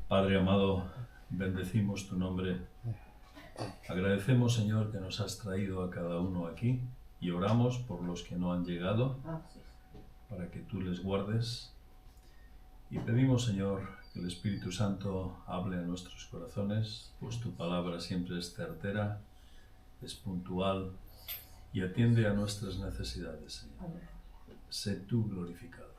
Padre amado, bendecimos tu nombre. Agradecemos, Señor, que nos has traído a cada uno aquí y oramos por los que no han llegado para que tú les guardes. Y pedimos, Señor, que el Espíritu Santo hable a nuestros corazones, pues tu palabra siempre es certera, es puntual y atiende a nuestras necesidades, Señor. Sé tú glorificado.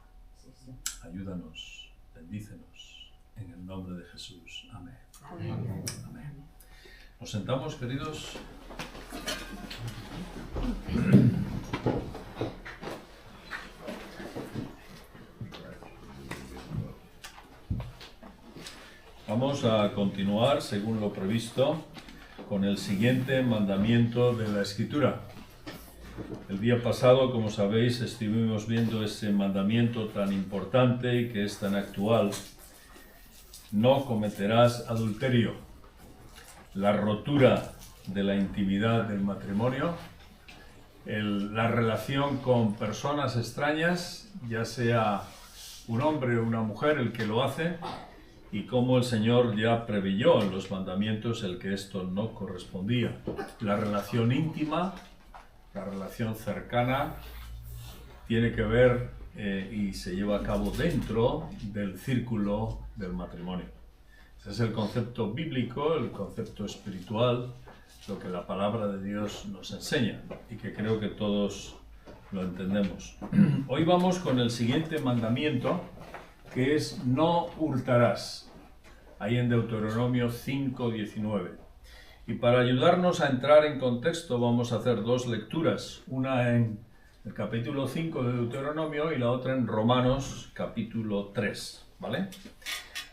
Ayúdanos, bendícenos. En el nombre de Jesús. Amén. Amén. Amén. Nos sentamos, queridos. Vamos a continuar, según lo previsto, con el siguiente mandamiento de la Escritura. El día pasado, como sabéis, estuvimos viendo ese mandamiento tan importante y que es tan actual. No cometerás adulterio. La rotura de la intimidad del matrimonio, la relación con personas extrañas, ya sea un hombre o una mujer el que lo hace, y cómo el Señor ya preveyó en los mandamientos el que esto no correspondía. La relación íntima, la relación cercana, tiene que ver y se lleva a cabo dentro del círculo del matrimonio. Ese es el concepto bíblico, el concepto espiritual, lo que la palabra de Dios nos enseña y que creo que todos lo entendemos. Hoy vamos con el siguiente mandamiento, que es no hurtarás, ahí en Deuteronomio 5:19. Y para ayudarnos a entrar en contexto vamos a hacer dos lecturas, una en el capítulo 5 de Deuteronomio y la otra en Romanos capítulo 3, ¿vale?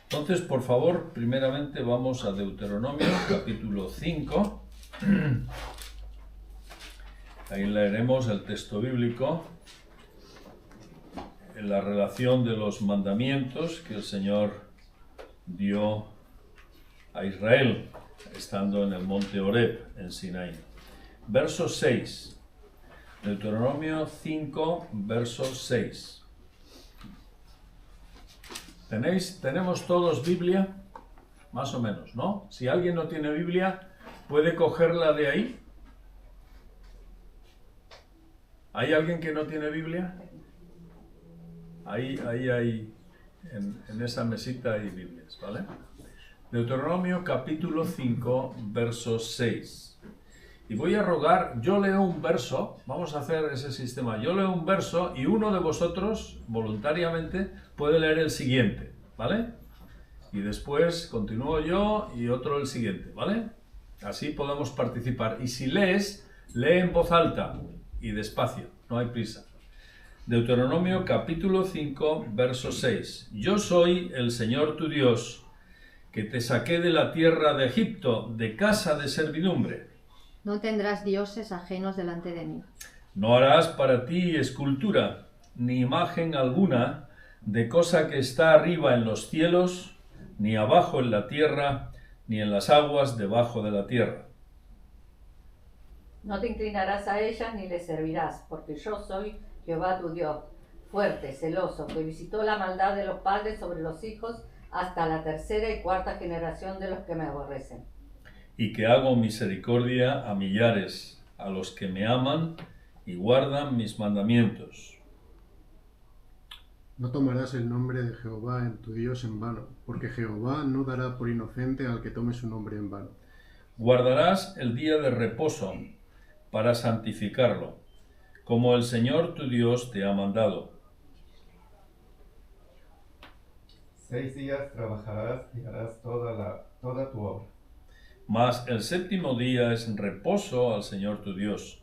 Entonces, por favor, primeramente vamos a Deuteronomio capítulo 5. Ahí leeremos el texto bíblico en la relación de los mandamientos que el Señor dio a Israel, estando en el monte Horeb, en Sinaí. Verso 6. Deuteronomio 5, verso 6. ¿Tenemos todos Biblia? Más o menos, ¿no? Si alguien no tiene Biblia, ¿puede cogerla de ahí? ¿Hay alguien que no tiene Biblia? Ahí hay, en esa mesita hay Biblias, ¿vale? Deuteronomio capítulo 5, verso 6. Y voy a rogar, yo leo un verso, vamos a hacer ese sistema, yo leo un verso y uno de vosotros, voluntariamente, puede leer el siguiente, ¿vale? Y después continúo yo y otro el siguiente, ¿vale? Así podemos participar. Y si lees, lee en voz alta y despacio, no hay prisa. Deuteronomio capítulo 5, verso 6. Yo soy el Señor tu Dios, que te saqué de la tierra de Egipto, de casa de servidumbre. No tendrás dioses ajenos delante de mí. No harás para ti escultura, ni imagen alguna de cosa que está arriba en los cielos, ni abajo en la tierra, ni en las aguas debajo de la tierra. No te inclinarás a ellas ni les servirás, porque yo soy Jehová tu Dios, fuerte, celoso, que visitó la maldad de los padres sobre los hijos hasta la tercera y cuarta generación de los que me aborrecen. Y que hago misericordia a millares, a los que me aman y guardan mis mandamientos. No tomarás el nombre de Jehová en tu Dios en vano, porque Jehová no dará por inocente al que tome su nombre en vano. Guardarás el día de reposo para santificarlo, como el Señor tu Dios te ha mandado. 6 días trabajarás y harás toda tu obra. Mas el séptimo día es reposo al Señor tu Dios.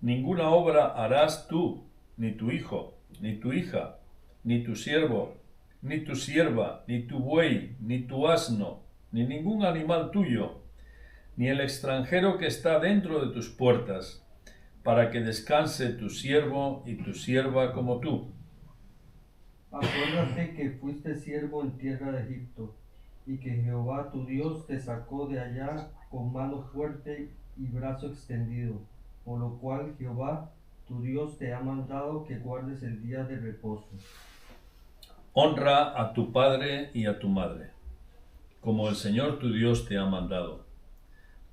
Ninguna obra harás tú, ni tu hijo, ni tu hija, ni tu siervo, ni tu sierva, ni tu buey, ni tu asno, ni ningún animal tuyo, ni el extranjero que está dentro de tus puertas, para que descanse tu siervo y tu sierva como tú. Acuérdate que fuiste siervo en tierra de Egipto, y que Jehová tu Dios te sacó de allá con mano fuerte y brazo extendido, por lo cual Jehová tu Dios te ha mandado que guardes el día de reposo. Honra a tu padre y a tu madre, como el Señor tu Dios te ha mandado,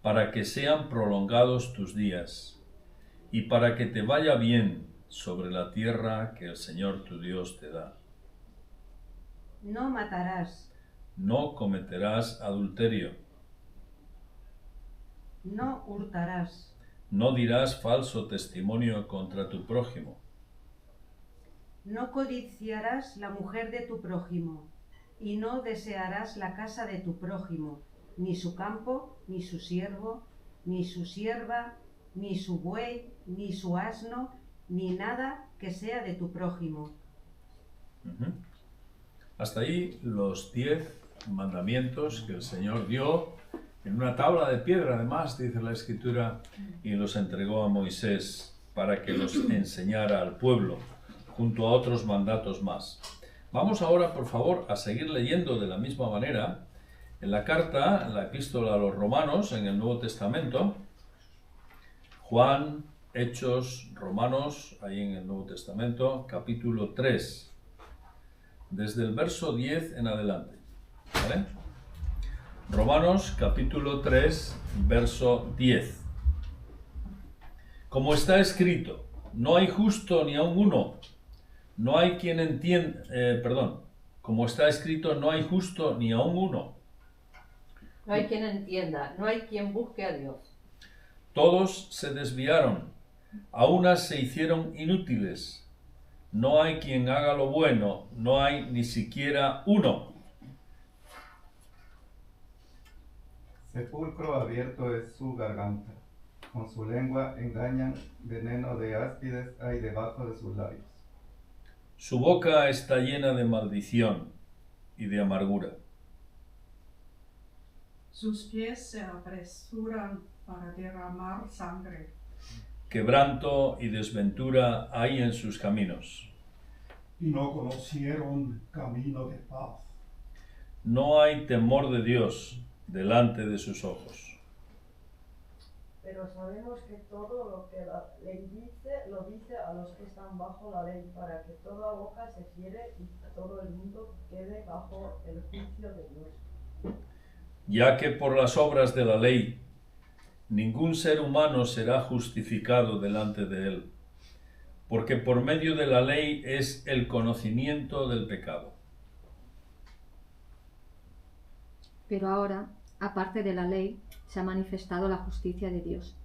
para que sean prolongados tus días, y para que te vaya bien sobre la tierra que el Señor tu Dios te da. No matarás, No cometerás adulterio, no hurtarás, no dirás falso testimonio contra tu prójimo, no codiciarás la mujer de tu prójimo, y no desearás la casa de tu prójimo, ni su campo, ni su siervo, ni su sierva, ni su buey, ni su asno, ni nada que sea de tu prójimo. Hasta ahí los 10 mandamientos que el Señor dio en una tabla de piedra, además, dice la Escritura, y los entregó a Moisés para que los enseñara al pueblo, junto a otros mandatos más. Vamos ahora, por favor, a seguir leyendo de la misma manera en la carta, en la epístola a los Romanos, en el Nuevo Testamento. Juan, Hechos, Romanos, ahí en el Nuevo Testamento, capítulo 3, desde el verso 10 en adelante, ¿vale? Romanos, capítulo 3, verso 10. Como está escrito, no hay justo ni aun uno, no hay quien entienda, como está escrito, no hay justo ni aun uno. No hay quien entienda, no hay quien busque a Dios. Todos se desviaron, a unas se hicieron inútiles. No hay quien haga lo bueno, no hay ni siquiera uno. Sepulcro abierto es su garganta, con su lengua engañan, veneno de áspides hay debajo de sus labios. Su boca está llena de maldición y de amargura. Sus pies se apresuran para derramar sangre. Quebranto y desventura hay en sus caminos. Y no conocieron camino de paz. No hay temor de Dios delante de sus ojos. Pero sabemos que todo lo que la ley dice, lo dice a los que están bajo la ley, para que toda boca se cierre y todo el mundo quede bajo el juicio de Dios. Ya que por las obras de la ley ningún ser humano será justificado delante de él, porque por medio de la ley es el conocimiento del pecado. Pero ahora, aparte de la ley, se ha manifestado la justicia de Dios,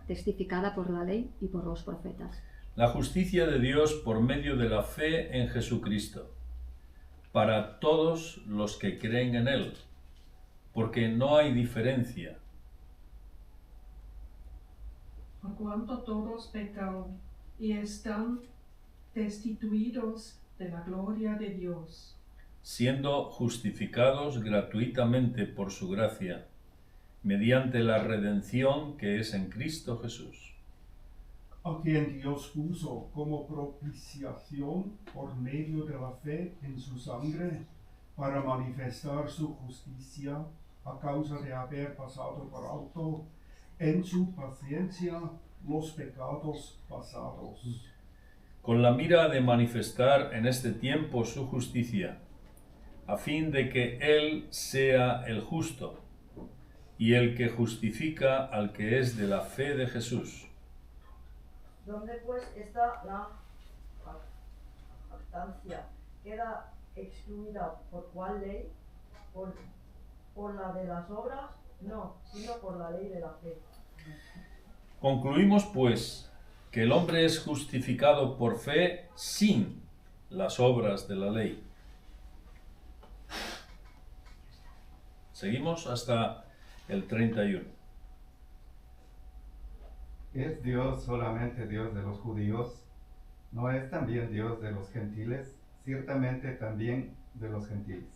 testificada por la ley y por los profetas. La justicia de Dios por medio de la fe en Jesucristo, para todos los que creen en Él, porque no hay diferencia. Por cuanto todos pecaron y están destituidos de la gloria de Dios, siendo justificados gratuitamente por su gracia, mediante la redención que es en Cristo Jesús. A quien Dios puso como propiciación por medio de la fe en su sangre, para manifestar su justicia a causa de haber pasado por alto en su paciencia los pecados pasados. Con la mira de manifestar en este tiempo su justicia, a fin de que Él sea el justo y el que justifica al que es de la fe de Jesús. ¿Dónde pues está la jactancia? ¿Queda excluida por cuál ley? ¿Por la de las obras? No, sino por la ley de la fe. Concluimos, pues, que el hombre es justificado por fe sin las obras de la ley. Seguimos hasta el 31. ¿Es Dios solamente Dios de los judíos? ¿No es también Dios de los gentiles? Ciertamente también de los gentiles.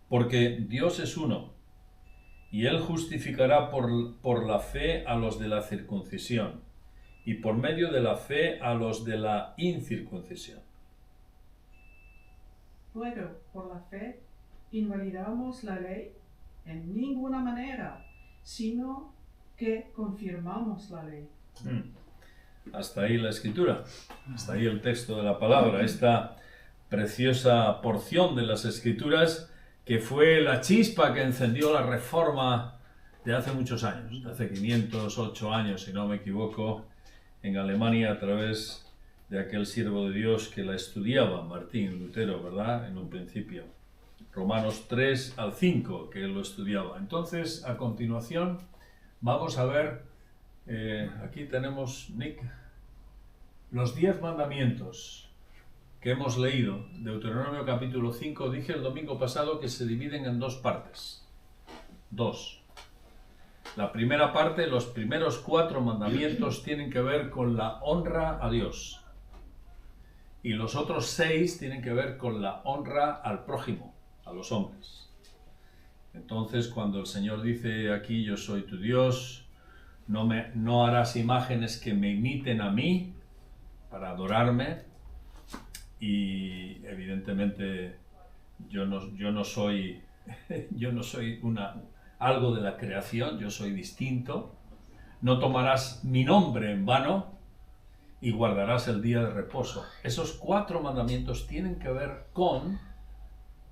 Porque Dios es uno, y Él justificará por la fe a los de la circuncisión, y por medio de la fe a los de la incircuncisión. luego, por la fe, invalidamos la ley en ninguna manera, sino que confirmamos la ley. Hasta ahí la escritura, hasta ahí el texto de la palabra. Esta preciosa porción de las Escrituras que fue la chispa que encendió la Reforma de hace muchos años, de hace 508 años, si no me equivoco, en Alemania, a través de aquel siervo de Dios que la estudiaba, Martín Lutero, ¿verdad?, en un principio. Romanos 3 al 5, que él lo estudiaba. Entonces, a continuación, vamos a ver, aquí tenemos, Nick, los 10 mandamientos que hemos leído. Deuteronomio capítulo 5, dije el domingo pasado que se dividen en 2 partes. 2. La primera parte, los primeros 4 mandamientos tienen que ver con la honra a Dios. Y los otros 6 tienen que ver con la honra al prójimo, a los hombres. Entonces, cuando el Señor dice aquí, yo soy tu Dios, no harás imágenes que me imiten a mí para adorarme, y evidentemente yo no soy algo de la creación, yo soy distinto. No tomarás mi nombre en vano y guardarás el día de reposo. Esos 4 mandamientos tienen que ver con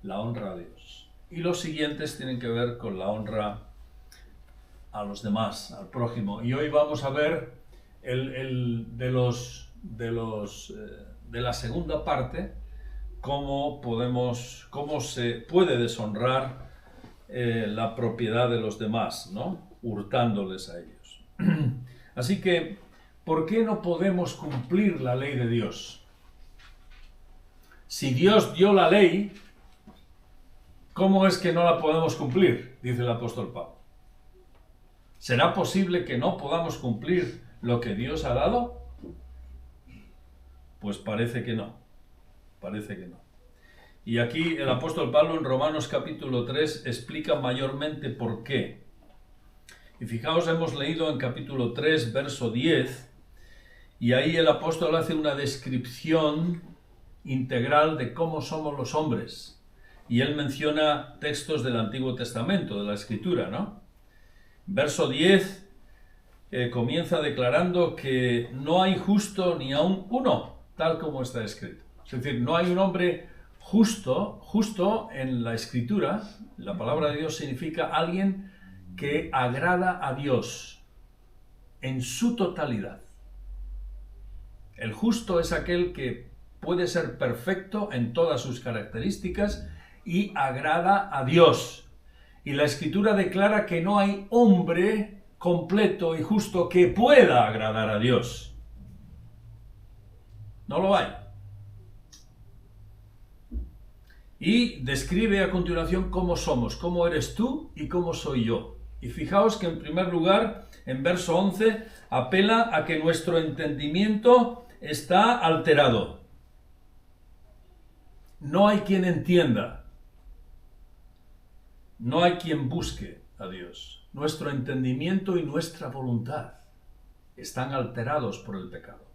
la honra a Dios. Y los siguientes tienen que ver con la honra a los demás, al prójimo. Y hoy vamos a ver de la segunda parte, cómo se puede deshonrar la propiedad de los demás, ¿no?, hurtándoles a ellos. Así que, ¿por qué no podemos cumplir la ley de Dios? Si Dios dio la ley, ¿cómo es que no la podemos cumplir?, dice el apóstol Pablo. ¿Será posible que no podamos cumplir lo que Dios ha dado? Pues parece que no. Y aquí el apóstol Pablo en Romanos capítulo 3 explica mayormente por qué. Y fijaos, hemos leído en capítulo 3, verso 10, y ahí el apóstol hace una descripción integral de cómo somos los hombres. Y él menciona textos del Antiguo Testamento, de la Escritura, ¿no? Verso 10 comienza declarando que no hay justo ni aun uno, tal como está escrito. Es decir, no hay un hombre justo en la Escritura. La palabra de Dios significa alguien que agrada a Dios en su totalidad. El justo es aquel que puede ser perfecto en todas sus características y agrada a Dios. Y la Escritura declara que no hay hombre completo y justo que pueda agradar a Dios. No lo hay. Y describe a continuación cómo somos, cómo eres tú y cómo soy yo. Y fijaos que en primer lugar, en verso 11, apela a que nuestro entendimiento está alterado. No hay quien entienda. No hay quien busque a Dios. Nuestro entendimiento y nuestra voluntad están alterados por el pecado.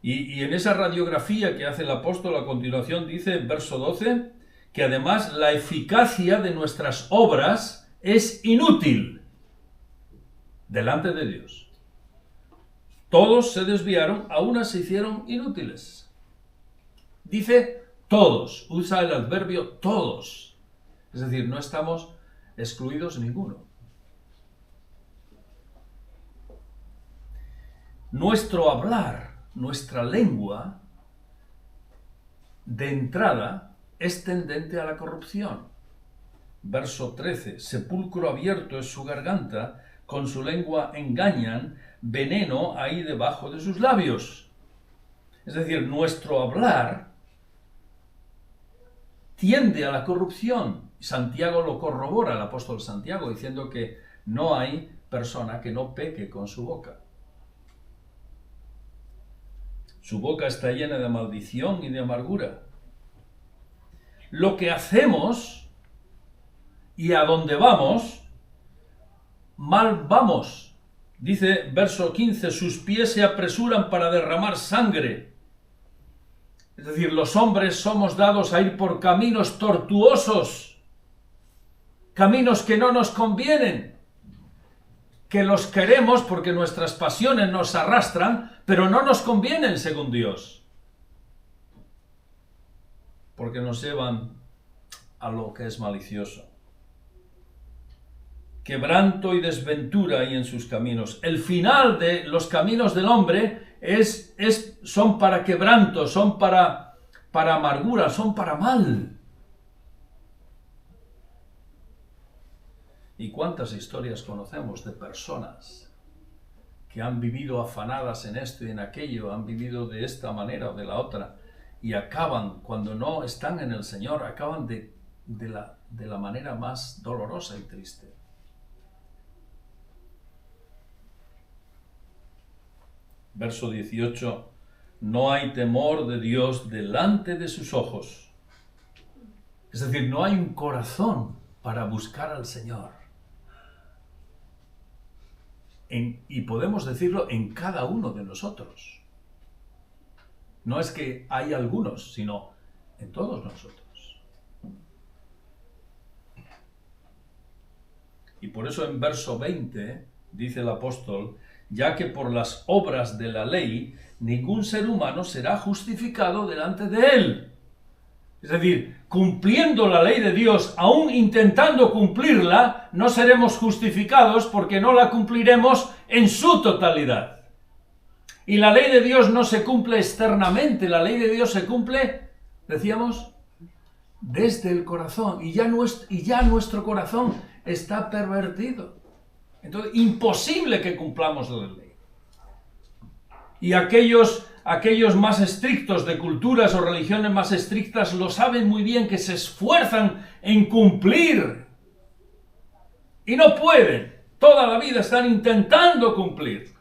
Y en esa radiografía que hace el apóstol a continuación dice, en verso 12, que además la eficacia de nuestras obras es inútil delante de Dios. Todos se desviaron, a unas se hicieron inútiles. Dice todos, usa el adverbio todos. Es decir, no estamos excluidos ninguno. Nuestro hablar, nuestra lengua, de entrada, es tendente a la corrupción. Verso 13, sepulcro abierto es su garganta, con su lengua engañan, veneno hay debajo de sus labios. Es decir, nuestro hablar tiende a la corrupción. Santiago lo corrobora, el apóstol Santiago, diciendo que no hay persona que no peque con su boca. Su boca está llena de maldición y de amargura. Lo que hacemos y a dónde vamos, mal vamos. Dice verso 15, sus pies se apresuran para derramar sangre. Es decir, los hombres somos dados a ir por caminos tortuosos, caminos que no nos convienen, que los queremos porque nuestras pasiones nos arrastran, pero no nos convienen según Dios. porque nos llevan a lo que es malicioso. Quebranto y desventura hay en sus caminos. El final de los caminos del hombre son para quebranto, son para amargura, son para mal. ¿Y cuántas historias conocemos de personas que han vivido afanadas en esto y en aquello, han vivido de esta manera o de la otra, y acaban, cuando no están en el Señor, acaban de la manera más dolorosa y triste? Verso 18. No hay temor de Dios delante de sus ojos. Es decir, no hay un corazón para buscar al Señor. Y podemos decirlo en cada uno de nosotros. No es que hay algunos, sino en todos nosotros. Y por eso en verso 20 dice el apóstol: ya que por las obras de la ley ningún ser humano será justificado delante de él. Es decir, cumpliendo la ley de Dios, aún intentando cumplirla, no seremos justificados porque no la cumpliremos en su totalidad. Y la ley de Dios no se cumple externamente, la ley de Dios se cumple, decíamos, desde el corazón. Y ya nuestro corazón está pervertido. Entonces, imposible que cumplamos la ley. Y aquellos más estrictos de culturas o religiones más estrictas lo saben muy bien, que se esfuerzan en cumplir. Y no pueden. Toda la vida están intentando cumplir.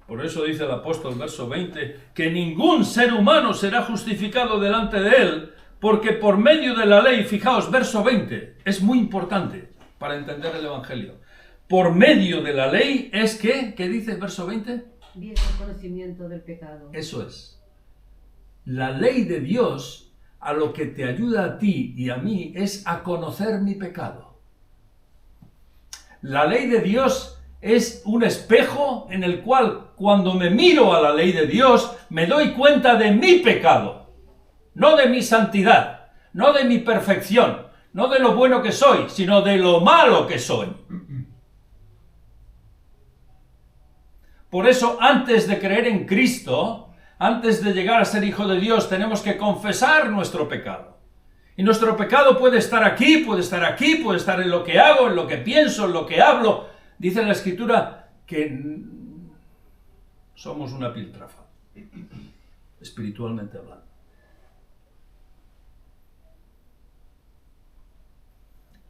Por eso dice el apóstol, verso 20, que ningún ser humano será justificado delante de él, porque por medio de la ley, fijaos, verso 20, es muy importante para entender el Evangelio. Por medio de la ley es que, ¿qué dice el verso 20? Viene el conocimiento del pecado. Eso es. La ley de Dios a lo que te ayuda a ti y a mí es a conocer mi pecado. La ley de Dios es un espejo en el cual, cuando me miro a la ley de Dios, me doy cuenta de mi pecado. No de mi santidad, no de mi perfección, no de lo bueno que soy, sino de lo malo que soy. Por eso, antes de creer en Cristo, antes de llegar a ser hijo de Dios, tenemos que confesar nuestro pecado. Y nuestro pecado puede estar aquí, puede estar aquí, puede estar en lo que hago, en lo que pienso, en lo que hablo. Dice la Escritura que somos una piltrafa, espiritualmente hablando.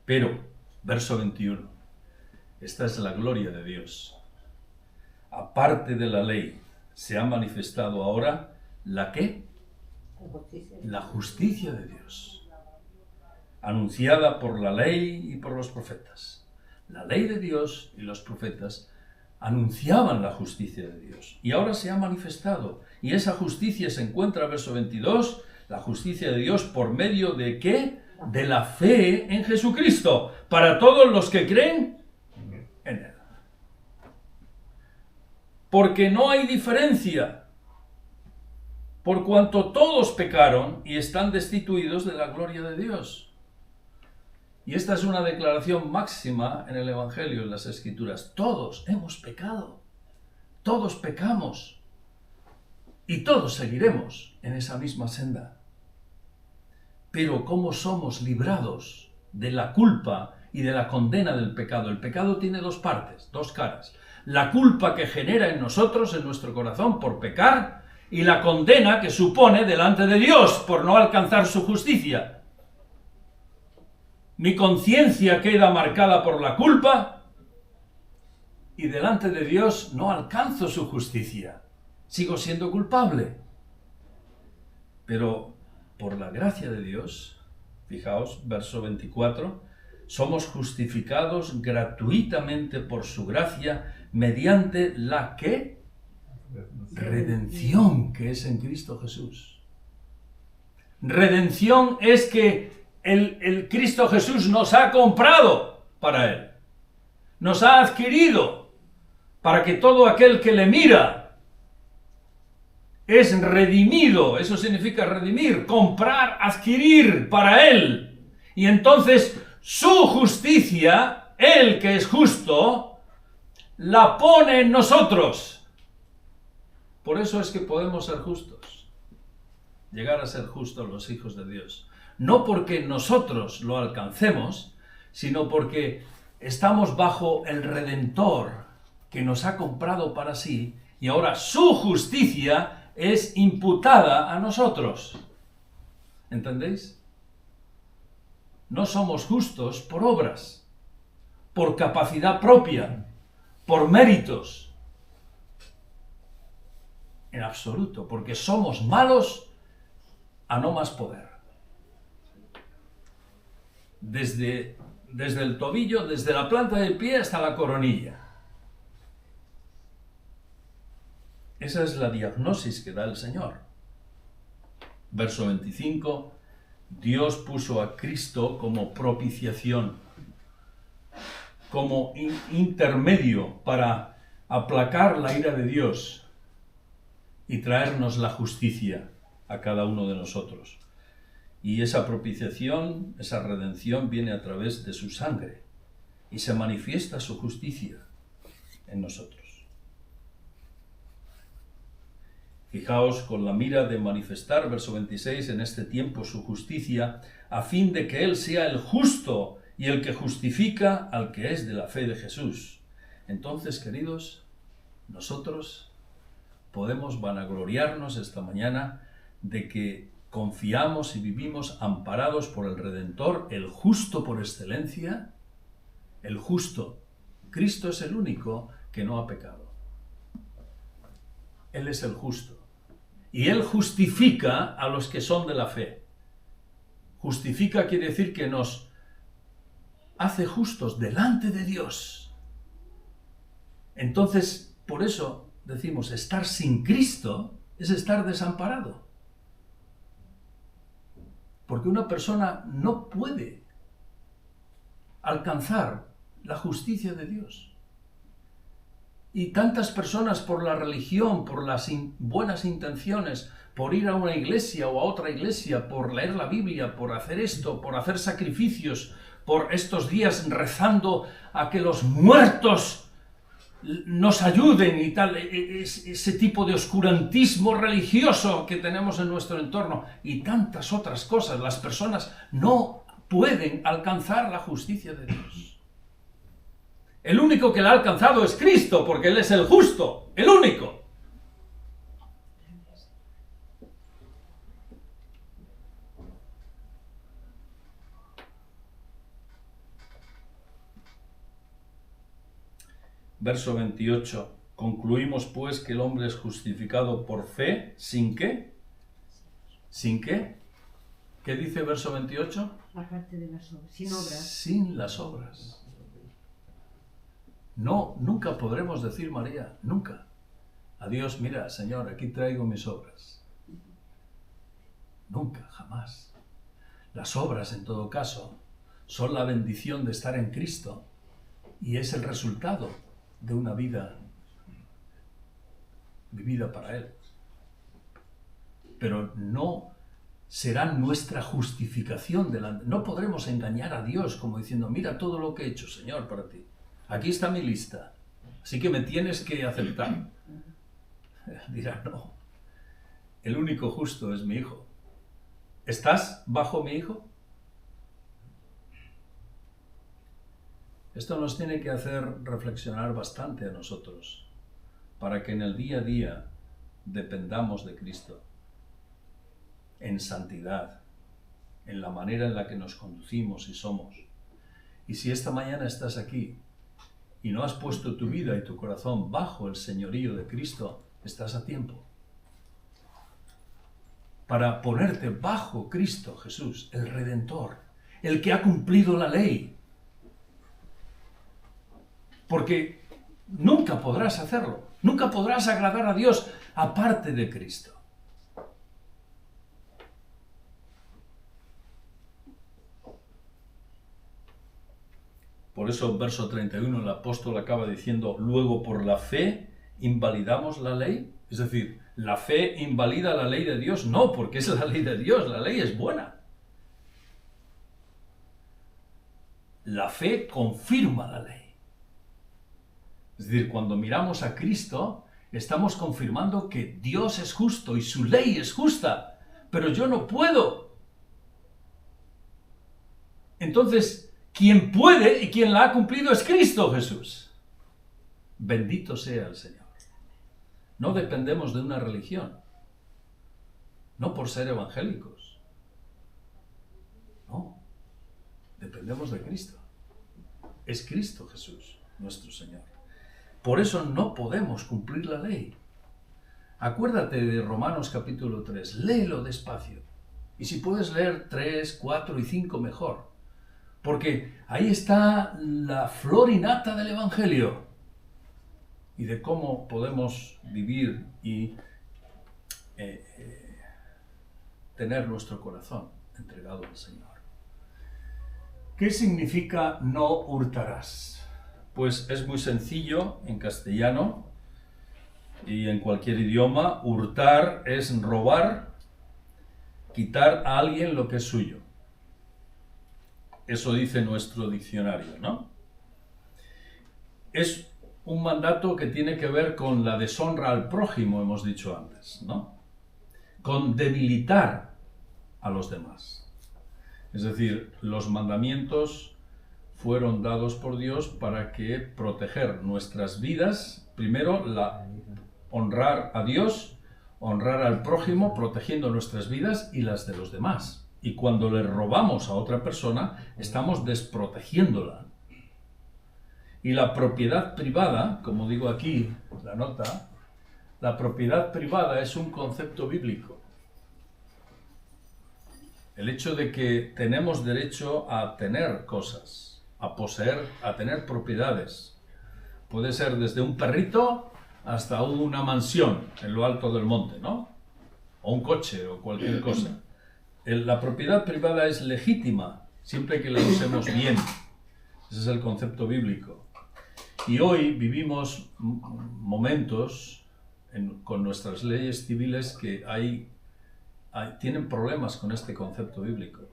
Pero, verso 21, esta es la gloria de Dios. Aparte de la ley, se ha manifestado ahora ¿la qué? La justicia de Dios, anunciada por la ley y por los profetas. La ley de Dios y los profetas anunciaban la justicia de Dios. Y ahora se ha manifestado. Y esa justicia se encuentra, verso 22, la justicia de Dios por medio de ¿qué? De la fe en Jesucristo, para todos los que creen en Él. Porque no hay diferencia, por cuanto todos pecaron y están destituidos de la gloria de Dios. Y esta es una declaración máxima en el Evangelio, en las Escrituras. Todos hemos pecado, todos pecamos, y todos seguiremos en esa misma senda. Pero ¿cómo somos librados de la culpa y de la condena del pecado? El pecado tiene dos partes, dos caras. La culpa que genera en nosotros, en nuestro corazón, por pecar, y la condena que supone delante de Dios por no alcanzar su justicia. Mi conciencia queda marcada por la culpa y delante de Dios no alcanzo su justicia. Sigo siendo culpable. Pero por la gracia de Dios, fijaos, verso 24, somos justificados gratuitamente por su gracia mediante la ¿qué? Redención que es en Cristo Jesús. Redención es que el Cristo Jesús nos ha comprado para Él. Nos ha adquirido para que todo aquel que le mira es redimido, eso significa redimir, comprar, adquirir para Él. Y entonces su justicia, Él que es justo, la pone en nosotros. Por eso es que podemos ser justos, llegar a ser justos los hijos de Dios. No porque nosotros lo alcancemos, sino porque estamos bajo el Redentor que nos ha comprado para sí, y ahora su justicia es imputada a nosotros. ¿Entendéis? No somos justos por obras, por capacidad propia, por méritos. En absoluto, porque somos malos a no más poder. Desde el tobillo, desde la planta del pie hasta la coronilla. Esa es la diagnosis que da el Señor. Verso 25, Dios puso a Cristo como propiciación, como intermedio para aplacar la ira de Dios y traernos la justicia a cada uno de nosotros. Y esa propiciación, esa redención viene a través de su sangre y se manifiesta su justicia en nosotros. Fijaos con la mira de manifestar, verso 26, en este tiempo su justicia, a fin de que Él sea el justo y el que justifica al que es de la fe de Jesús. Entonces, queridos, nosotros podemos vanagloriarnos esta mañana de que confiamos y vivimos amparados por el Redentor, el justo por excelencia, el justo. Cristo es el único que no ha pecado. Él es el justo. Y Él justifica a los que son de la fe. Justifica quiere decir que nos hace justos delante de Dios. Entonces, por eso decimos, estar sin Cristo es estar desamparado. Porque una persona no puede alcanzar la justicia de Dios. Y tantas personas por la religión, por las buenas intenciones, por ir a una iglesia o a otra iglesia, por leer la Biblia, por hacer esto, por hacer sacrificios, por estos días rezando a que los muertos nos ayuden y tal, ese tipo de oscurantismo religioso que tenemos en nuestro entorno y tantas otras cosas. Las personas no pueden alcanzar la justicia de Dios. El único que la ha alcanzado es Cristo, porque Él es el justo, el único. Verso 28. Concluimos pues que el hombre es justificado por fe, ¿sin qué? ¿Sin qué? ¿Qué dice verso 28? Aparte de las obras, sin obras. Sin las obras. No, nunca podremos decir, María, nunca. A Dios, mira, Señor, aquí traigo mis obras. Nunca, jamás. Las obras, en todo caso, son la bendición de estar en Cristo y es el resultado de una vida vivida para Él. Pero no serán nuestra justificación delante. No podremos engañar a Dios como diciendo, mira todo lo que he hecho, Señor, para ti. Aquí está mi lista, así que me tienes que aceptar. Dirá, no, el único justo es mi Hijo. ¿Estás bajo mi Hijo? Esto nos tiene que hacer reflexionar bastante a nosotros, para que en el día a día dependamos de Cristo, en santidad, en la manera en la que nos conducimos y somos. Y si esta mañana estás aquí, y no has puesto tu vida y tu corazón bajo el señorío de Cristo, estás a tiempo para ponerte bajo Cristo Jesús, el Redentor, el que ha cumplido la ley. Porque nunca podrás hacerlo, nunca podrás agradar a Dios aparte de Cristo. Por eso, verso 31, el apóstol acaba diciendo, luego por la fe invalidamos la ley. Es decir, ¿la fe invalida la ley de Dios? No, porque es la ley de Dios, la ley es buena. La fe confirma la ley. Es decir, cuando miramos a Cristo, estamos confirmando que Dios es justo y su ley es justa, pero yo no puedo. Entonces, quien puede y quien la ha cumplido es Cristo Jesús. Bendito sea el Señor. No dependemos de una religión, no por ser evangélicos. No, dependemos de Cristo. Es Cristo Jesús, nuestro Señor. Por eso no podemos cumplir la ley. Acuérdate de Romanos capítulo 3, léelo despacio. Y si puedes leer 3, 4 y 5 mejor. Porque ahí está la flor y nata del Evangelio. Y de cómo podemos vivir y tener nuestro corazón entregado al Señor. ¿Qué significa no hurtarás? Pues es muy sencillo en castellano y en cualquier idioma. Hurtar es robar, quitar a alguien lo que es suyo. Eso dice nuestro diccionario, ¿no? Es un mandato que tiene que ver con la deshonra al prójimo, hemos dicho antes, ¿no? Con debilitar a los demás. Es decir, los mandamientos fueron dados por Dios para que proteger nuestras vidas, primero honrar a Dios, honrar al prójimo, protegiendo nuestras vidas y las de los demás. Y cuando le robamos a otra persona, estamos desprotegiéndola. Y la propiedad privada, como digo aquí, la nota, la propiedad privada es un concepto bíblico. El hecho de que tenemos derecho a tener cosas, a poseer, a tener propiedades. Puede ser desde un perrito hasta una mansión en lo alto del monte, ¿no? O un coche o cualquier cosa. La propiedad privada es legítima, siempre que la usemos bien. Ese es el concepto bíblico. Y hoy vivimos momentos con nuestras leyes civiles que tienen problemas con este concepto bíblico.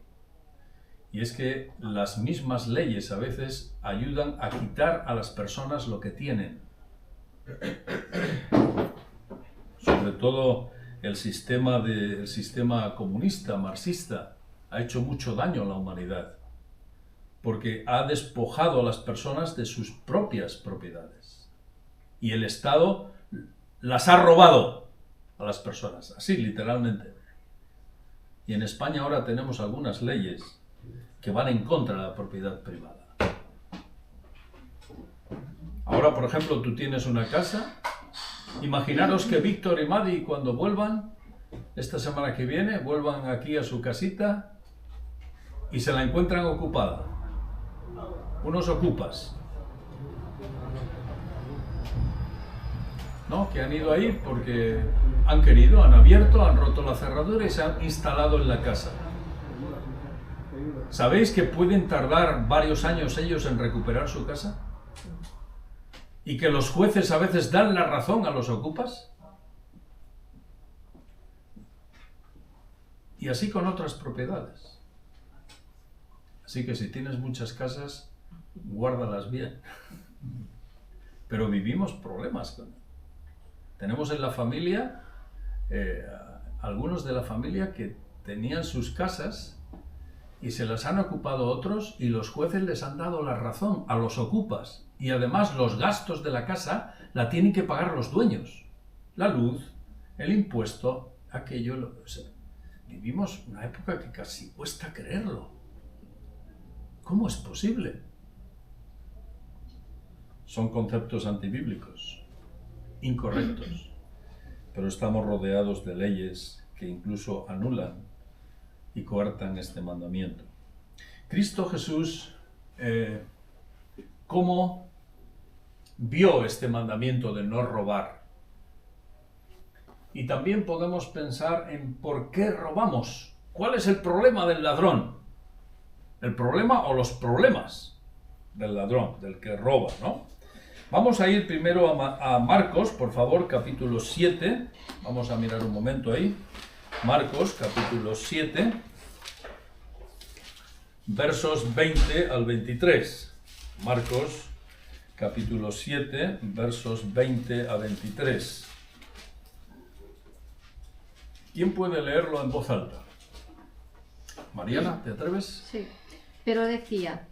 Y es que las mismas leyes a veces ayudan a quitar a las personas lo que tienen. Sobre todo el sistema comunista, marxista, ha hecho mucho daño a la humanidad, porque ha despojado a las personas de sus propias propiedades. Y el Estado las ha robado a las personas, así literalmente. Y en España ahora tenemos algunas leyes que van en contra de la propiedad privada. Ahora, por ejemplo, tú tienes una casa. Imaginaros que Víctor y Madi, cuando vuelvan, esta semana que viene, vuelvan aquí a su casita y se la encuentran ocupada. Unos ocupas, ¿no? Que han ido ahí porque han querido, han abierto, han roto la cerradura y se han instalado en la casa. ¿Sabéis que pueden tardar varios años ellos en recuperar su casa? ¿Y que los jueces a veces dan la razón a los ocupas? Y así con otras propiedades. Así que si tienes muchas casas, guárdalas bien. Pero vivimos problemas con ello. Tenemos en la familia, algunos de la familia que tenían sus casas y se las han ocupado otros y los jueces les han dado la razón a los ocupas. Y además los gastos de la casa la tienen que pagar los dueños. La luz, el impuesto, aquello... O sea, vivimos una época que casi cuesta creerlo. ¿Cómo es posible? Son conceptos antibíblicos, incorrectos, pero estamos rodeados de leyes que incluso anulan y coartan este mandamiento. Cristo Jesús, ¿cómo vio este mandamiento de no robar? Y también podemos pensar en por qué robamos. ¿Cuál es el problema del ladrón? ¿El problema o los problemas del ladrón, del que roba, ¿no? Vamos a ir primero a Marcos, por favor, capítulo 7. Vamos a mirar un momento ahí. Marcos, capítulo 7, versos 20 al 23. Marcos, capítulo 7, versos 20 a 23. ¿Quién puede leerlo en voz alta? Mariana, ¿te atreves? Sí, pero decía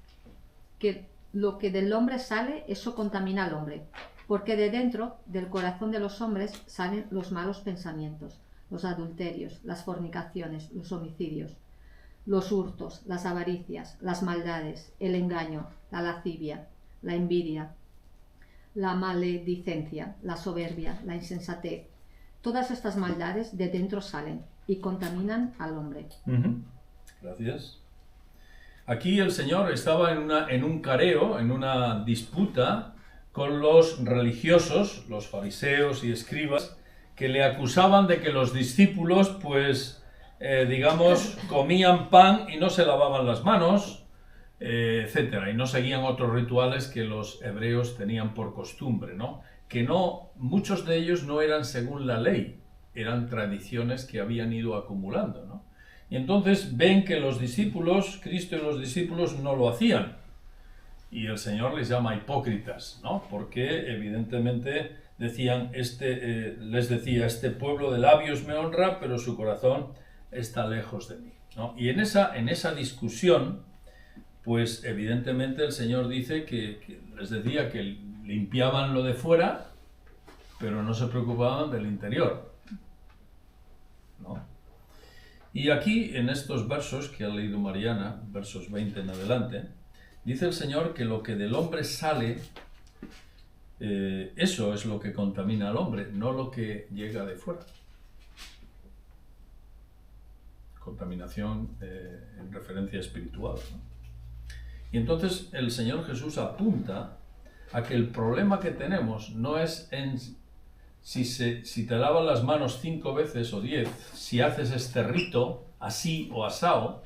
que lo que del hombre sale, eso contamina al hombre, porque de dentro del corazón de los hombres salen los malos pensamientos, los adulterios, las fornicaciones, los homicidios, los hurtos, las avaricias, las maldades, el engaño, la lascivia, la envidia, la maledicencia, la soberbia, la insensatez. Todas estas maldades de dentro salen y contaminan al hombre. Gracias. Aquí el Señor estaba en un careo, en una disputa con los religiosos, los fariseos y escribas, que le acusaban de que los discípulos, pues, digamos, comían pan y no se lavaban las manos, etcétera, y no seguían otros rituales que los hebreos tenían por costumbre, ¿no? Que no, muchos de ellos no eran según la ley, eran tradiciones que habían ido acumulando, ¿no? Y entonces ven que los discípulos, Cristo y los discípulos no lo hacían. Y el Señor les llama hipócritas, ¿no? Porque evidentemente decían, les decía, este pueblo de labios me honra, pero su corazón está lejos de mí, ¿no? Y en esa discusión, pues evidentemente el Señor dice que les decía que limpiaban lo de fuera, pero no se preocupaban del interior, ¿no? Y aquí, en estos versos que ha leído Mariana, versos 20 en adelante, dice el Señor que lo que del hombre sale, eso es lo que contamina al hombre, no lo que llega de fuera. Contaminación en referencia espiritual, ¿no? Y entonces el Señor Jesús apunta a que el problema que tenemos no es en si te lavas las manos 5 veces o 10, si haces este rito así o asao,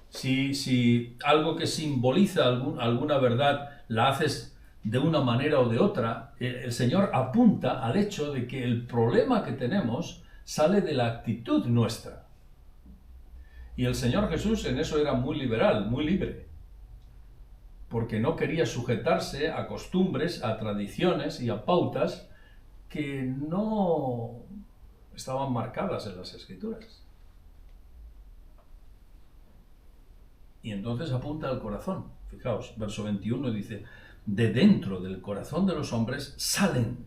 si algo que simboliza alguna verdad la haces de una manera o de otra, el Señor apunta al hecho de que el problema que tenemos sale de la actitud nuestra. Y el Señor Jesús en eso era muy liberal, muy libre, porque no quería sujetarse a costumbres, a tradiciones y a pautas que no estaban marcadas en las Escrituras. Y entonces apunta al corazón. Fijaos, verso 21 dice, de dentro del corazón de los hombres salen.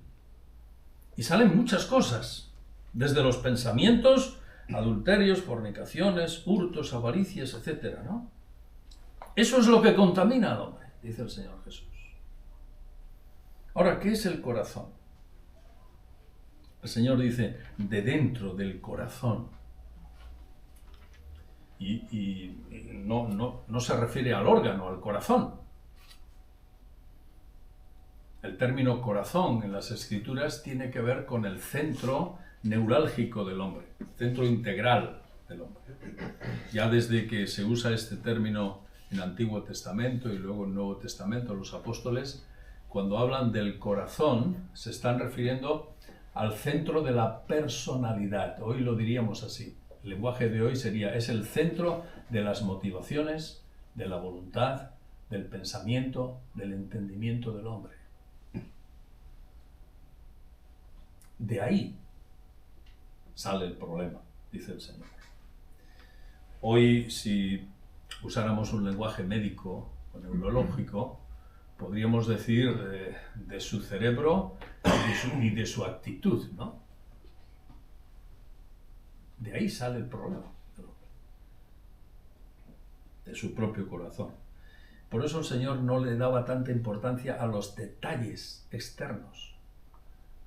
Y salen muchas cosas, desde los pensamientos, adulterios, fornicaciones, hurtos, avaricias, etc., ¿no? Eso es lo que contamina al hombre, dice el Señor Jesús. Ahora, ¿qué es el corazón? El Señor dice, de dentro del corazón. Y no se refiere al órgano, al corazón. El término corazón en las Escrituras tiene que ver con el centro neurálgico del hombre, el centro integral del hombre. Ya desde que se usa este término en el Antiguo Testamento y luego en el Nuevo Testamento, los apóstoles, cuando hablan del corazón, se están refiriendo al centro de la personalidad. Hoy lo diríamos así. El lenguaje de hoy sería, es el centro de las motivaciones, de la voluntad, del pensamiento, del entendimiento del hombre. De ahí sale el problema, dice el Señor. Hoy, si usáramos un lenguaje médico o neurológico, podríamos decir de su cerebro y de su actitud, ¿no? De ahí sale el problema del hombre, de su propio corazón. Por eso el Señor no le daba tanta importancia a los detalles externos,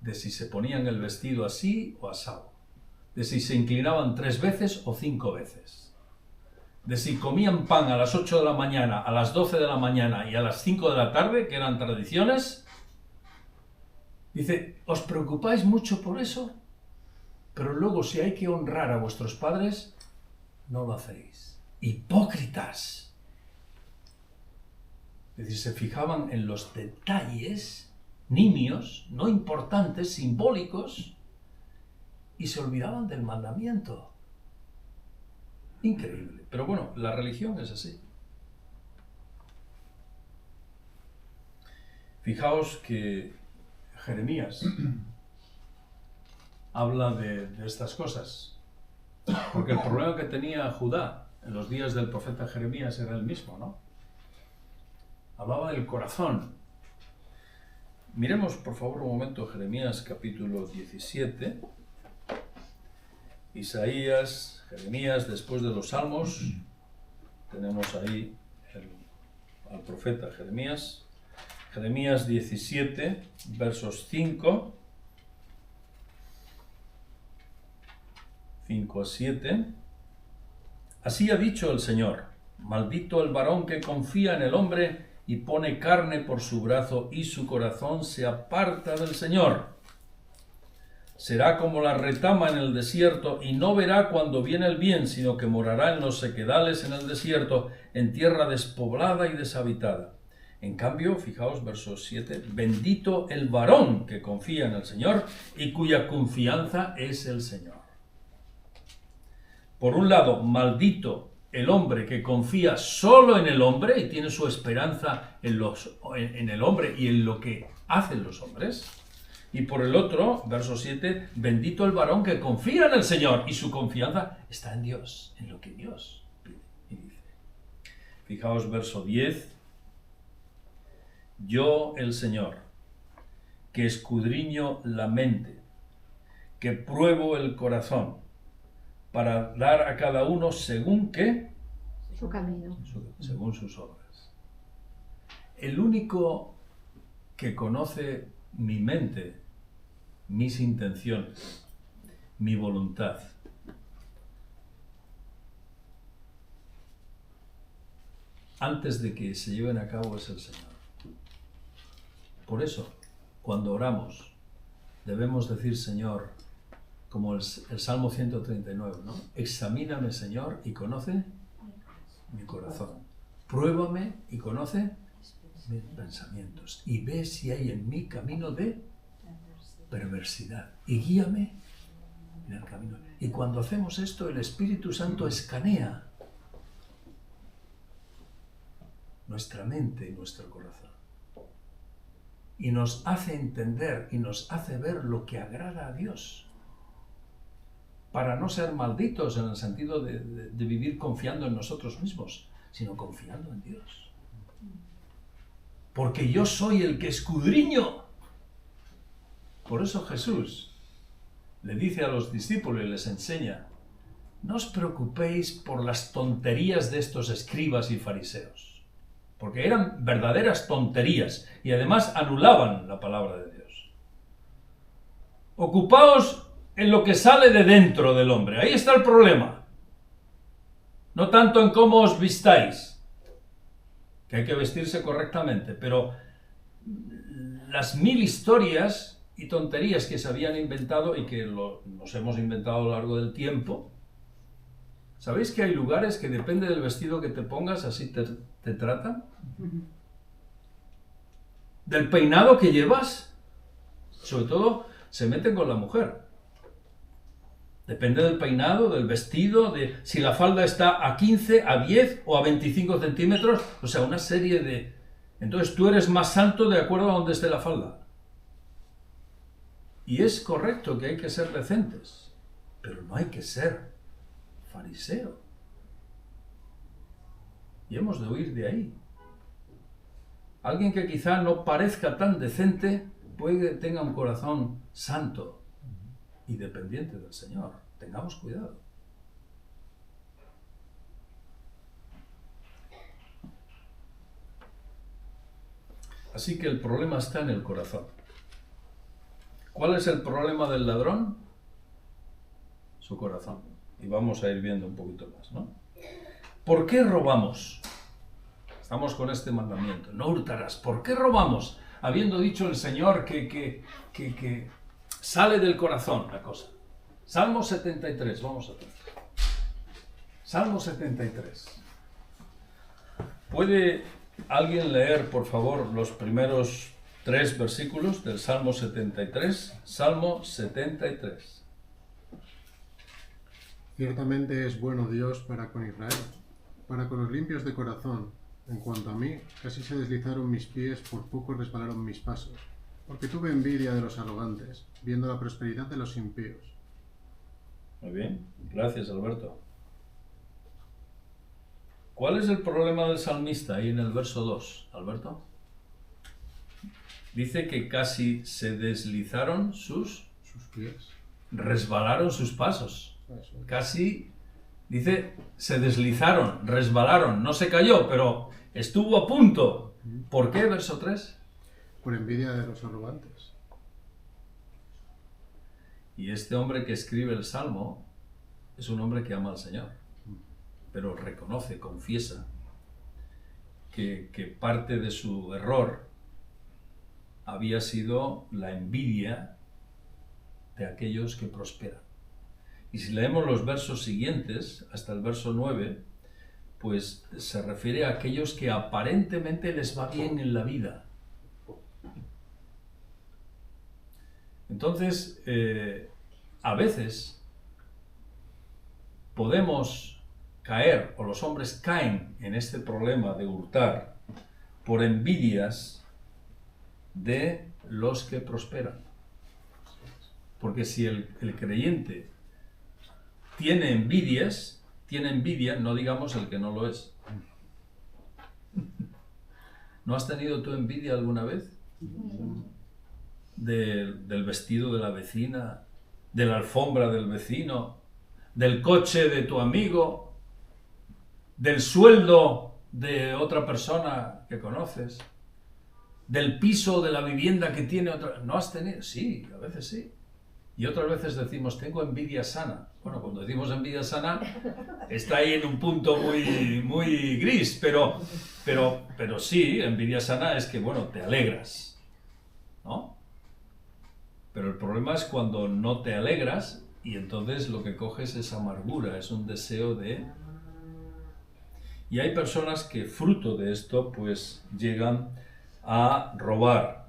de si se ponían el vestido así o asado, de si se inclinaban 3 veces o 5 veces, de si comían pan a las 8 de la mañana, a las 12 de la mañana y a las 5 de la tarde, que eran tradiciones. Dice, ¿os preocupáis mucho por eso? Pero luego, si hay que honrar a vuestros padres, no lo hacéis. ¡Hipócritas! Es decir, se fijaban en los detalles nimios, no importantes, simbólicos, y se olvidaban del mandamiento. Increíble. Pero bueno, la religión es así. Fijaos que Jeremías habla de estas cosas, porque el problema que tenía Judá en los días del profeta Jeremías era el mismo, ¿no? Hablaba del corazón. Miremos por favor un momento Jeremías capítulo 17. Isaías, Jeremías, después de los Salmos, tenemos ahí al profeta Jeremías. Jeremías 17, versos 5 a 7. Así ha dicho el Señor: maldito el varón que confía en el hombre y pone carne por su brazo, y su corazón se aparta del Señor. Será como la retama en el desierto, y no verá cuando viene el bien, sino que morará en los sequedales en el desierto, en tierra despoblada y deshabitada. En cambio, fijaos, verso 7, bendito el varón que confía en el Señor y cuya confianza es el Señor. Por un lado, maldito el hombre que confía solo en el hombre y tiene su esperanza en el hombre y en lo que hacen los hombres. Y por el otro, verso 7, bendito el varón que confía en el Señor y su confianza está en Dios, en lo que Dios pide y dice. Fijaos, verso 10. Yo, el Señor, que escudriño la mente, que pruebo el corazón, para dar a cada uno según qué, su camino, según sus obras. El único que conoce mi mente, mis intenciones, mi voluntad, antes de que se lleven a cabo es el Señor. Por eso, cuando oramos, debemos decir, Señor, como el Salmo 139, ¿no? Examíname, Señor, y conoce mi corazón. Pruébame y conoce mis pensamientos. Y ve si hay en mí camino de perversidad. Y guíame en el camino. Y cuando hacemos esto, el Espíritu Santo escanea nuestra mente y nuestro corazón. Y nos hace entender y nos hace ver lo que agrada a Dios. Para no ser malditos en el sentido de vivir confiando en nosotros mismos, sino confiando en Dios. Porque yo soy el que escudriño. Por eso Jesús le dice a los discípulos y les enseña: no os preocupéis por las tonterías de estos escribas y fariseos. Porque eran verdaderas tonterías y además anulaban la palabra de Dios. Ocupaos en lo que sale de dentro del hombre. Ahí está el problema. No tanto en cómo os vistáis, que hay que vestirse correctamente, pero las 1000 historias y tonterías que se habían inventado y que nos hemos inventado a lo largo del tiempo. ¿Sabéis que hay lugares que depende del vestido que te pongas, así te tratan? Del peinado que llevas, sobre todo se meten con la mujer. Depende del peinado, del vestido, de si la falda está a 15, a 10 o a 25 centímetros, o sea, una serie de... Entonces tú eres más alto de acuerdo a donde esté la falda. Y es correcto que hay que ser decentes, pero no hay que ser fariseo. Y hemos de huir de ahí. Alguien que quizá no parezca tan decente puede que tenga un corazón santo y dependiente del Señor. Tengamos cuidado. Así que el problema está en el corazón. ¿Cuál es el problema del ladrón? Su corazón. Y vamos a ir viendo un poquito más, ¿no? ¿Por qué robamos? Estamos con este mandamiento. No hurtarás. ¿Por qué robamos? Habiendo dicho el Señor que sale del corazón la cosa. Salmo 73, vamos a ver. Salmo 73. ¿Puede alguien leer, por favor, los primeros 3 versículos del Salmo 73. Salmo 73. Ciertamente es bueno Dios para con Israel, para con los limpios de corazón. En cuanto a mí, casi se deslizaron mis pies, por poco resbalaron mis pasos, porque tuve envidia de los arrogantes, viendo la prosperidad de los impíos. Muy bien, gracias Alberto. ¿Cuál es el problema del salmista ahí en el verso 2, Alberto? Dice que casi se deslizaron sus pies, resbalaron sus pasos. Casi, dice, se deslizaron, resbalaron, no se cayó, pero estuvo a punto. ¿Por qué, verso 3? Por envidia de los arrogantes. Y este hombre que escribe el Salmo es un hombre que ama al Señor, pero reconoce, confiesa que parte de su error había sido la envidia de aquellos que prosperan. Y si leemos los versos siguientes, hasta el verso 9, pues se refiere a aquellos que aparentemente les va bien en la vida. Entonces, a veces podemos caer, o los hombres caen en este problema de hurtar por envidias de los que prosperan. Porque si el creyente tiene envidia, no digamos el que no lo es. ¿No has tenido tú envidia alguna vez? Del vestido de la vecina, de la alfombra del vecino, del coche de tu amigo, del sueldo de otra persona que conoces, del piso de la vivienda que tiene otra. ¿No has tenido? Sí, a veces sí. Y otras veces decimos, tengo envidia sana. Bueno, cuando decimos envidia sana, está ahí en un punto muy gris, pero sí, envidia sana es que, bueno, te alegras, ¿no? Pero el problema es cuando no te alegras y entonces lo que coges es amargura, es un deseo de... Y hay personas que fruto de esto, pues, llegan a robar,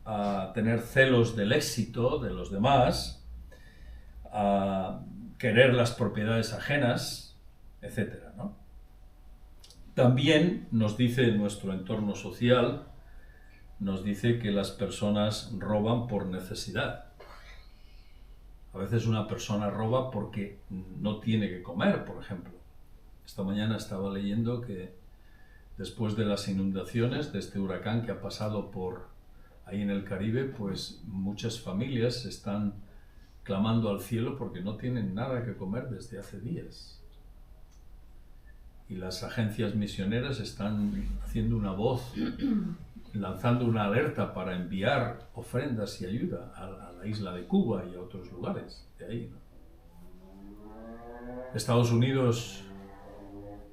a tener celos del éxito de los demás, a querer las propiedades ajenas, etc., ¿no? También nos dice nuestro entorno social, nos dice que las personas roban por necesidad. A veces una persona roba porque no tiene que comer, por ejemplo. Esta mañana estaba leyendo que después de las inundaciones, de este huracán que ha pasado por ahí en el Caribe, pues muchas familias están clamando al cielo porque no tienen nada que comer desde hace días. Y las agencias misioneras están haciendo una voz, lanzando una alerta para enviar ofrendas y ayuda a la isla de Cuba y a otros lugares de ahí, ¿no? Estados Unidos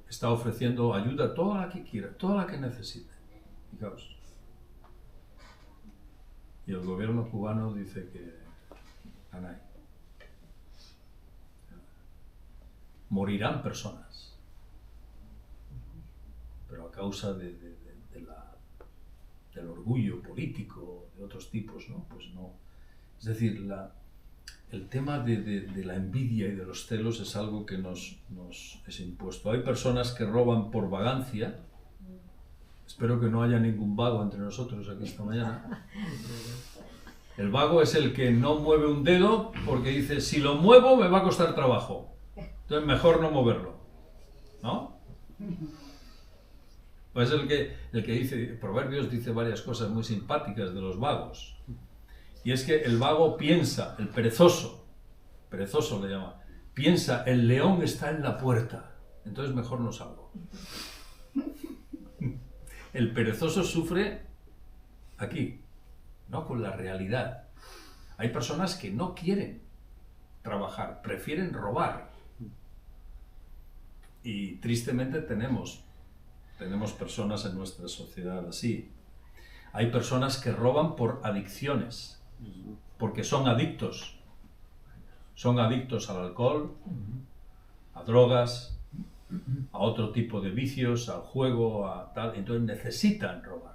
está ofreciendo ayuda, toda la que quiera, toda la que necesite. Fijaos. Y el gobierno cubano dice que Anay, morirán personas, pero a causa del orgullo político de otros tipos, ¿no? Pues no. Es decir, el tema de la envidia y de los celos es algo que nos es impuesto. Hay personas que roban por vagancia. Espero que no haya ningún vago entre nosotros aquí esta mañana. El vago es el que no mueve un dedo porque dice, si lo muevo me va a costar trabajo. Entonces mejor no moverlo, ¿no? Pues el que dice, Proverbios dice varias cosas muy simpáticas de los vagos. Y es que el vago piensa, el perezoso le llama, piensa, el león está en la puerta, entonces mejor no salgo. El perezoso sufre aquí, no con la realidad. Hay personas que no quieren trabajar, prefieren robar. Y tristemente tenemos personas en nuestra sociedad así. Hay personas que roban por adicciones, porque son adictos. Son adictos al alcohol, a drogas, a otro tipo de vicios, al juego, a tal. Entonces necesitan robar.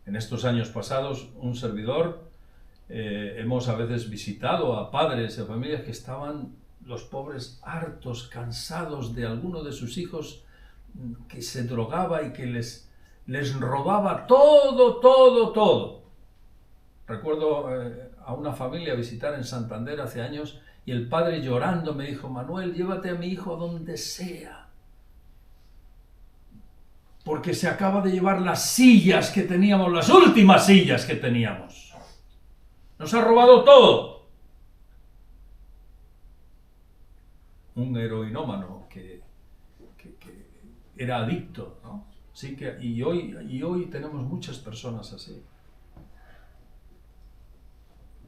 En estos años pasados, un servidor, hemos a veces visitado a padres y a familias que estaban, los pobres, hartos, cansados de alguno de sus hijos que se drogaba y que les robaba todo. Recuerdo a una familia visitar en Santander hace años y el padre llorando me dijo: Manuel, llévate a mi hijo a donde sea, porque se acaba de llevar las sillas que teníamos, las últimas sillas que teníamos. Nos ha robado todo. Un heroinómano que era adicto, ¿no? Sí que, y hoy tenemos muchas personas así.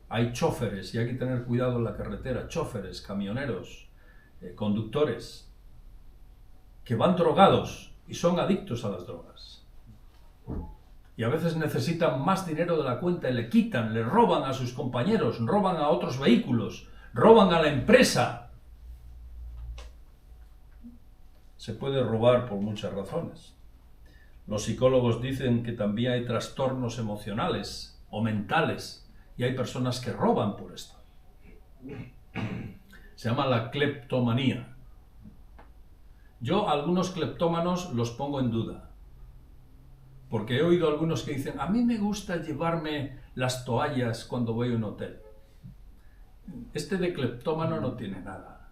Hay choferes, y hay que tener cuidado en la carretera, choferes, camioneros, conductores, que van drogados y son adictos a las drogas. Y a veces necesitan más dinero de la cuenta y le quitan, le roban a sus compañeros, roban a otros vehículos, roban a la empresa. Se puede robar por muchas razones. Los psicólogos dicen que también hay trastornos emocionales o mentales y hay personas que roban por esto. Se llama la cleptomanía. Yo a algunos cleptómanos los pongo en duda. Porque he oído a algunos que dicen: a mí me gusta llevarme las toallas cuando voy a un hotel. Este de cleptómano no tiene nada.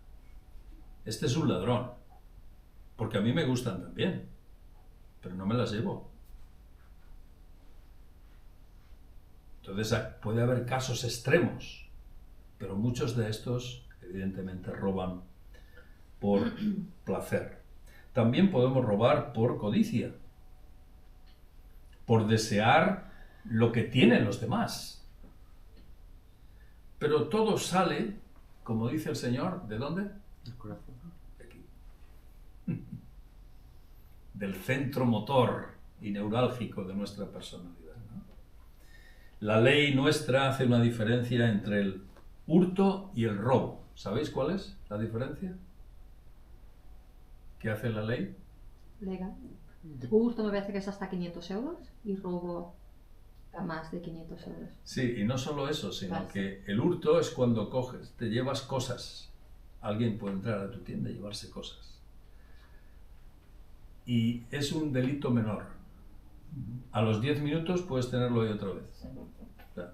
Este es un ladrón. Porque a mí me gustan también, pero no me las llevo. Entonces puede haber casos extremos, pero muchos de estos evidentemente roban por placer. También podemos robar por codicia, por desear lo que tienen los demás. Pero todo sale, como dice el Señor, ¿de dónde? El corazón. De aquí. Del centro motor y neurálgico de nuestra personalidad, ¿no? La ley nuestra hace una diferencia entre el hurto y el robo. ¿Sabéis cuál es la diferencia? ¿Qué hace la ley? Legal. Hurto me parece que es hasta 500 euros y robo a más de 500 euros. Sí, y no solo eso, sino Vale. que el hurto es cuando coges, te llevas cosas. Alguien puede entrar a tu tienda y llevarse cosas. Y es un delito menor. A los 10 minutos puedes tenerlo ahí otra vez. O sea,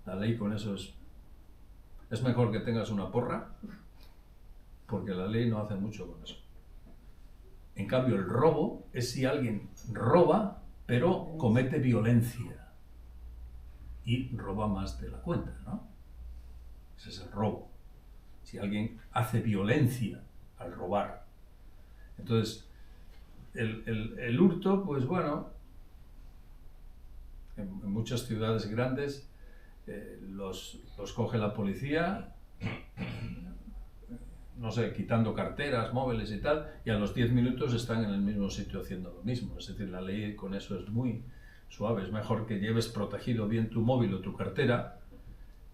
la ley con eso es mejor que tengas una porra, porque la ley no hace mucho con eso. En cambio, el robo es si alguien roba, pero comete violencia y roba más de la cuenta, ¿no? Ese es el robo. Si alguien hace violencia al robar. Entonces, el hurto, pues bueno, en muchas ciudades grandes los coge la policía, no sé, quitando carteras, móviles y tal, y a los 10 minutos están en el mismo sitio haciendo lo mismo. Es decir, la ley con eso es muy suave. Es mejor que lleves protegido bien tu móvil o tu cartera,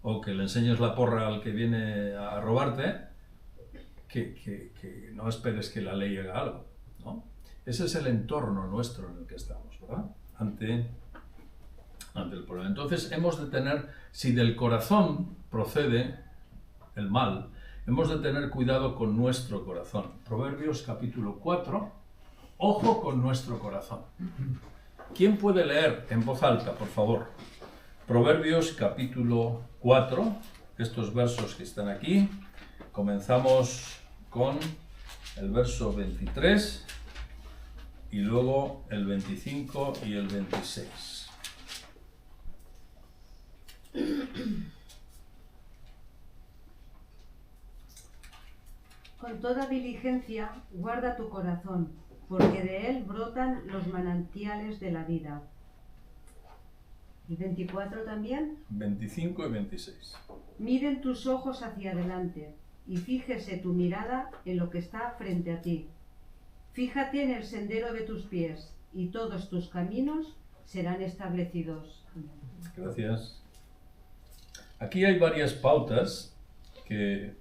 o que le enseñes la porra al que viene a robarte, que no esperes que la ley haga algo, ¿no? Ese es el entorno nuestro en el que estamos, ¿verdad? Ante el problema. Entonces hemos de tener, si del corazón procede el mal, hemos de tener cuidado con nuestro corazón. Proverbios capítulo 4, ojo con nuestro corazón. ¿Quién puede leer en voz alta, por favor? Proverbios capítulo 4, estos versos que están aquí. Comenzamos con el verso 23 y luego el 25 y el 26. Con toda diligencia guarda tu corazón, porque de él brotan los manantiales de la vida. ¿Y 24 también? 25 y 26. Miren tus ojos hacia adelante y fíjese tu mirada en lo que está frente a ti. Fíjate en el sendero de tus pies y todos tus caminos serán establecidos. Gracias. Aquí hay varias pautas que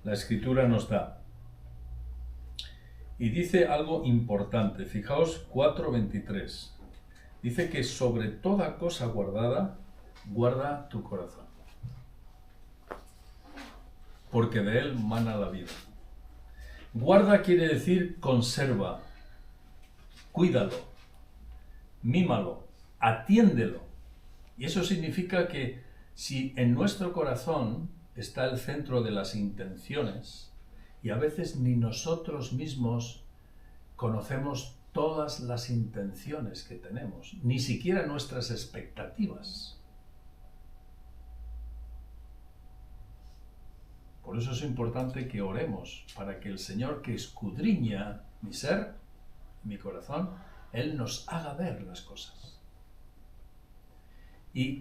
la Escritura nos da. Y dice algo importante. Fijaos 4:23. Dice que sobre toda cosa guardada, guarda tu corazón, porque de él mana la vida. Guarda quiere decir conserva, cuídalo, mímalo, atiéndelo. Y eso significa que si en nuestro corazón está el centro de las intenciones, y a veces ni nosotros mismos conocemos todas las intenciones que tenemos, ni siquiera nuestras expectativas. Por eso es importante que oremos para que el Señor, que escudriña mi ser, mi corazón, Él nos haga ver las cosas. Y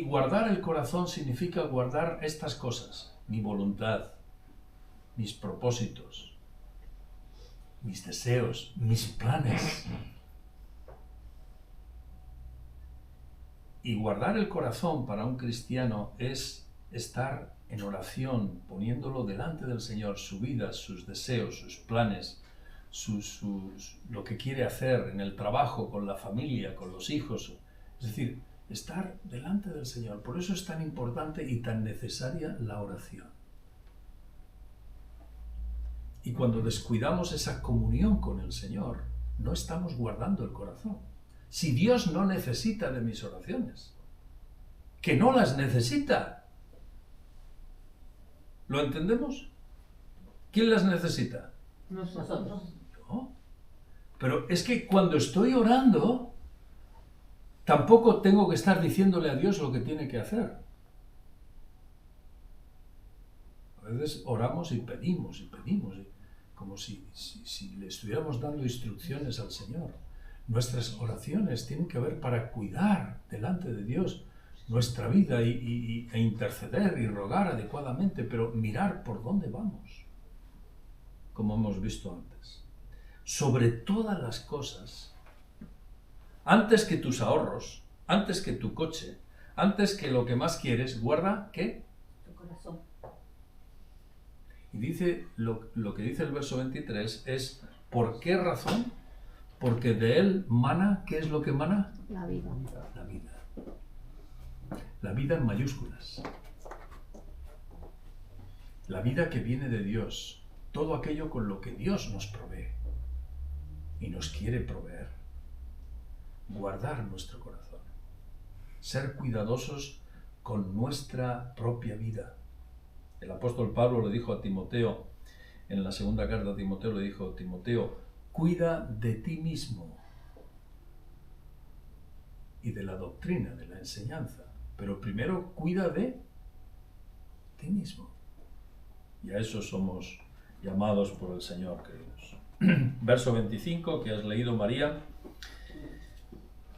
guardar el corazón significa guardar estas cosas: mi voluntad, mis propósitos, mis deseos, mis planes. Y guardar el corazón para un cristiano es estar en oración, poniéndolo delante del Señor, su vida, sus deseos, sus planes, lo que quiere hacer en el trabajo, con la familia, con los hijos. Es decir, estar delante del Señor. Por eso es tan importante y tan necesaria la oración. Y cuando descuidamos esa comunión con el Señor, no estamos guardando el corazón. Si Dios no necesita de mis oraciones, que no las necesita, ¿lo entendemos? ¿Quién las necesita? Nosotros. Yo. Pero es que cuando estoy orando, tampoco tengo que estar diciéndole a Dios lo que tiene que hacer. A veces oramos y pedimos, como si le estuviéramos dando instrucciones al Señor. Nuestras oraciones tienen que ver para cuidar delante de Dios nuestra vida e interceder y rogar adecuadamente, pero mirar por dónde vamos, como hemos visto antes. Sobre todas las cosas, antes que tus ahorros, antes que tu coche, antes que lo que más quieres, guarda, ¿qué? Tu corazón. Y dice, lo que dice el verso 23 es, ¿por qué razón? Porque de él mana, ¿qué es lo que mana? La vida. La vida. La vida en mayúsculas. La vida que viene de Dios. Todo aquello con lo que Dios nos provee. Y nos quiere proveer. Guardar nuestro corazón. Ser cuidadosos con nuestra propia vida. El apóstol Pablo le dijo a Timoteo, en la segunda carta a Timoteo le dijo, Timoteo, cuida de ti mismo y de la doctrina, de la enseñanza. Pero primero cuida de ti mismo. Y a eso somos llamados por el Señor, queridos. Verso 25, que has leído, María.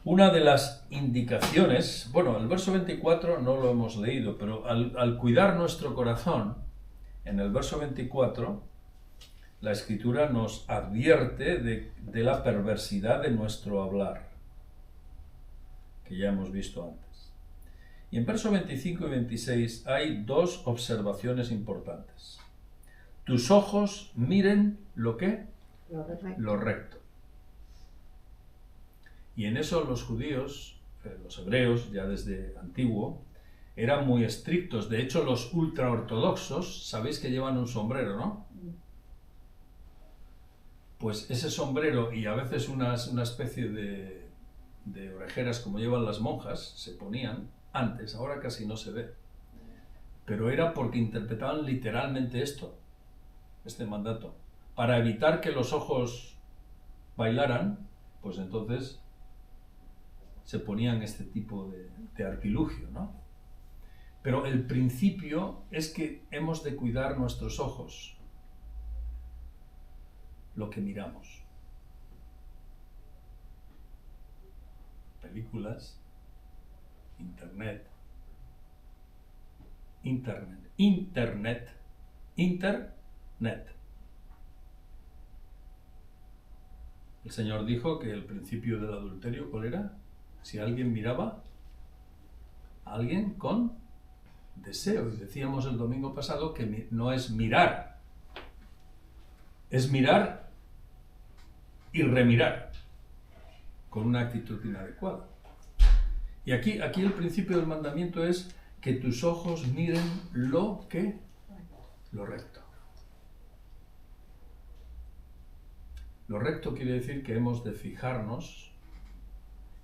Una de las indicaciones, bueno, el verso 24 no lo hemos leído, pero al cuidar nuestro corazón, en el verso 24, la Escritura nos advierte de la perversidad de nuestro hablar, que ya hemos visto antes. Y en verso 25 y 26 hay dos observaciones importantes. Tus ojos miren lo que? Lo recto. Y en eso los judíos, los hebreos, ya desde antiguo, eran muy estrictos. De hecho, los ultraortodoxos, sabéis que llevan un sombrero, ¿no? Pues ese sombrero y a veces una especie de orejeras como llevan las monjas, se ponían antes, ahora casi no se ve. Pero era porque interpretaban literalmente este mandato. Para evitar que los ojos bailaran, pues entonces se ponían este tipo de artilugio, ¿no? Pero el principio es que hemos de cuidar nuestros ojos, lo que miramos. Películas, internet. El Señor dijo que el principio del adulterio, ¿cuál era? Si alguien miraba a alguien con deseo. Y decíamos el domingo pasado que no es mirar, es mirar y remirar con una actitud inadecuada. Y aquí el principio del mandamiento es que tus ojos miren lo recto. Lo recto quiere decir que hemos de fijarnos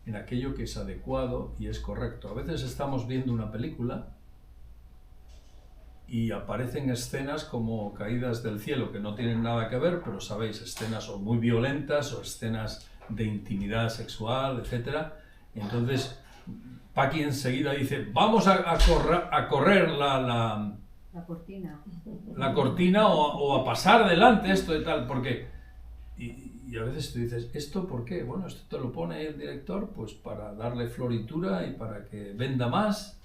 en aquello que es adecuado y es correcto. A veces estamos viendo una película y aparecen escenas como caídas del cielo que no tienen nada que ver, pero sabéis, escenas o muy violentas o escenas de intimidad sexual, etc. Y entonces Paqui enseguida dice, vamos a correr la cortina o a pasar adelante esto y tal, porque... Y a veces tú dices, ¿esto por qué? Bueno, esto te lo pone el director pues para darle floritura y para que venda más,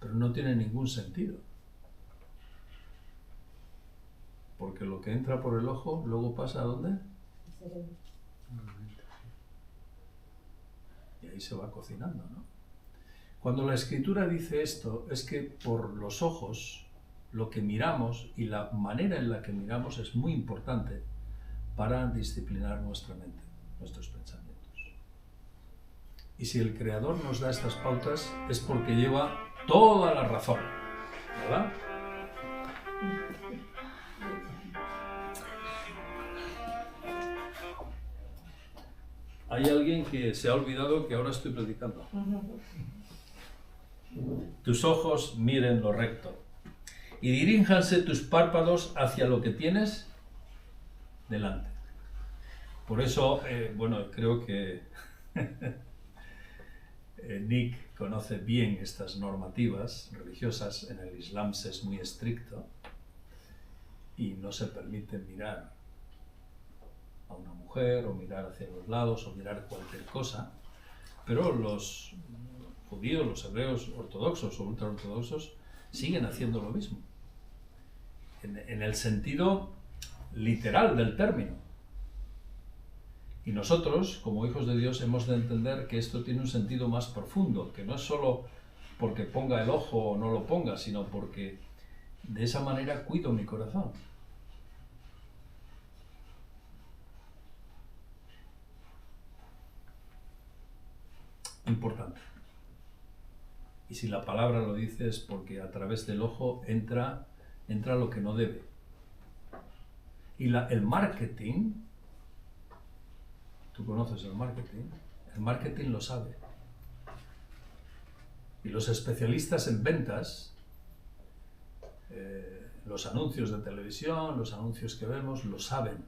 pero no tiene ningún sentido. Porque lo que entra por el ojo, luego pasa ¿a dónde? Y ahí se va cocinando, ¿no? Cuando la Escritura dice esto, es que por los ojos, lo que miramos y la manera en la que miramos es muy importante para disciplinar nuestra mente, nuestros pensamientos. Y si el Creador nos da estas pautas, es porque lleva toda la razón, ¿verdad? Hay alguien que se ha olvidado que ahora estoy predicando. Tus ojos miren lo recto y diríjanse tus párpados hacia lo que tienes delante. Por eso, bueno, creo que Nick conoce bien estas normativas religiosas. En el Islam se es muy estricto y no se permite mirar a una mujer o mirar hacia los lados o mirar cualquier cosa, pero los judíos, los hebreos ortodoxos o ultraortodoxos siguen haciendo lo mismo, en el sentido literal del término. Y nosotros, como hijos de Dios, hemos de entender que esto tiene un sentido más profundo, que no es solo porque ponga el ojo o no lo ponga, sino porque de esa manera cuido mi corazón. Importante. Y si la palabra lo dice es porque a través del ojo entra lo que no debe. Y el marketing, tú conoces el marketing lo sabe. Y los especialistas en ventas, los anuncios de televisión, los anuncios que vemos, lo saben,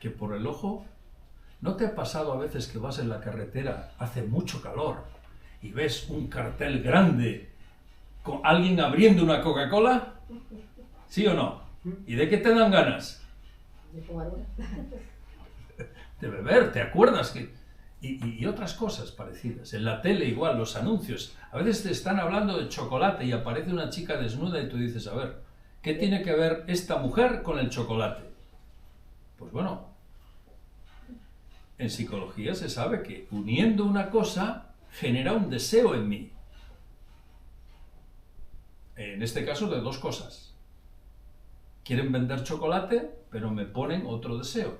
que por el ojo. ¿No te ha pasado a veces que vas en la carretera, hace mucho calor, y ves un cartel grande con alguien abriendo una Coca-Cola? ¿Sí o no? ¿Y de qué te dan ganas? De beber, ¿te acuerdas? Y otras cosas parecidas. En la tele igual, los anuncios. A veces te están hablando de chocolate y aparece una chica desnuda y tú dices, a ver, ¿qué tiene que ver esta mujer con el chocolate? Pues bueno, en psicología se sabe que uniendo una cosa genera un deseo en mí. En este caso de dos cosas. Quieren vender chocolate, pero me ponen otro deseo.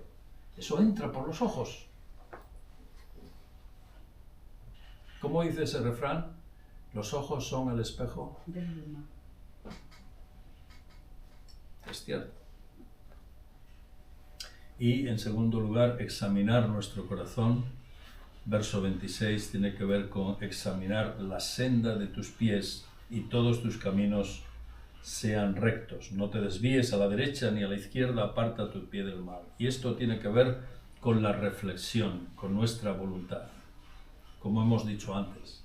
Eso entra por los ojos. ¿Cómo dice ese refrán? Los ojos son el espejo. Es cierto. Y en segundo lugar, examinar nuestro corazón. Verso 26 tiene que ver con examinar la senda de tus pies y todos tus caminos sean rectos. No te desvíes a la derecha ni a la izquierda, aparta tu pie del mal. Y esto tiene que ver con la reflexión, con nuestra voluntad. Como hemos dicho antes,